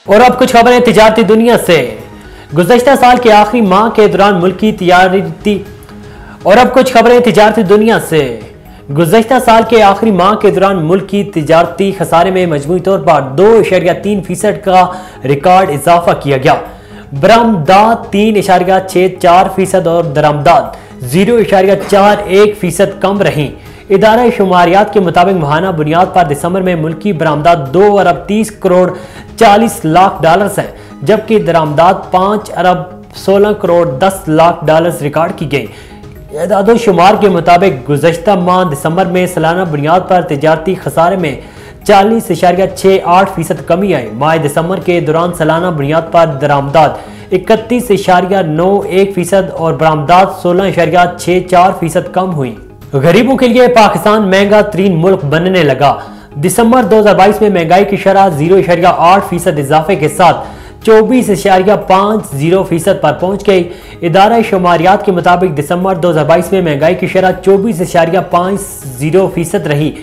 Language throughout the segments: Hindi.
और अब कुछ खबरें तिजारती दुनिया से। गुज़श्ता साल के आखिरी माह के दौरान मुल्की तिजारती गुज़श्ता साल के आखिरी माह के दौरान मुल्क की तिजारती खसारे में मजमूई तौर पर 2.3% का रिकॉर्ड इजाफा किया गया। बरामदात 3.64% और दरामदात 0.41% कम रही। इदारा शुमारियात के मुताबिक माहाना बुनियाद पर दिसंबर में मुल्की बरामदात 2 अरब 30 करोड़ 40 लाख डॉलर्स हैं, जबकि दरामदात 5 अरब 16 करोड़ 10 लाख डॉलर्स रिकॉर्ड की गई। एदादो शुमार के मुताबिक गुज़श्ता माह दिसंबर में सालाना बुनियाद पर तिजारती खसारे में 40.68% कमी आई। माह दिसंबर के दौरान सालाना बुनियाद पर दरामदात 31.91% और बरामदात 16.64% कम हुई। गरीबों के लिए पाकिस्तान महंगा तरीन मुल्क बनने लगा। दिसंबर 2022 में महंगाई की शरह 0.8% इजाफे के साथ 24.50% पर पहुंच गई। इदारा शुमारियात के मुताबिक दिसंबर 2022 में महंगाई की शरह 24.50% रही।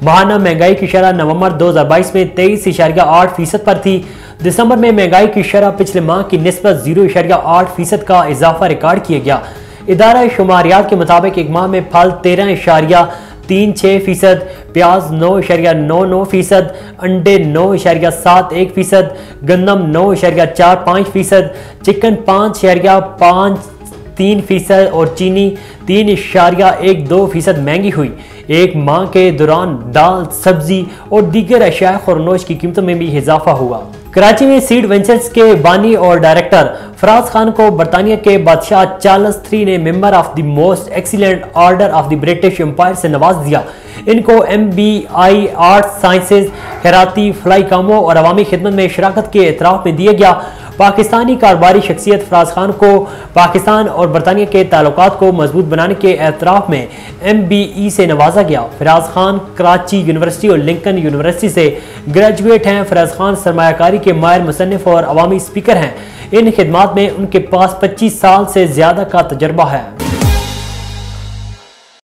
माहाना महंगाई की शरह नवंबर 2022 में 23.8% पर थी। दिसंबर में महंगाई की शरह पिछले माह की निस्बत 0.8% का इजाफा रिकॉर्ड किया गया। इदारा शुमारियात के मुताबिक एक माह में फल 13.36%, प्याज 9.99%, अंडे 9.71%, गंदम 9.45%, चिकन 5.53% और चीनी 3.12% महंगी हुई। एक माह के दौरान दाल, सब्जी और दीगर अशिया खुरनोश की कीमतों में भी इजाफा हुआ। कराची में सीड वेंचर्स के बानी और डायरेक्टर फराज खान को बरतानिया के बादशाह चार्ल्स III ने member of the most excellent order of the British empire से नवाज दिया। इनको MBI आर्ट्स साइंसेज, खैराती, फलाई कामों और अवामी खिदमत में शराकत के एतराफ में दिया गया। पाकिस्तानी कारोबारी शख्सियत फराज खान को पाकिस्तान और बरतानिया के ताल्लुकात को मजबूत बनाने के एतराफ में MBE से नवाजा गया। फराज खान कराची यूनिवर्सिटी और लिंकन यूनिवर्सिटी से ग्रेजुएट हैं। फराज खान सरमायाकारी के माहिर मुसन्निफ और अवामी स्पीकर हैं। इन खिदमात में उनके पास 25 साल से ज्यादा का तजर्बा है।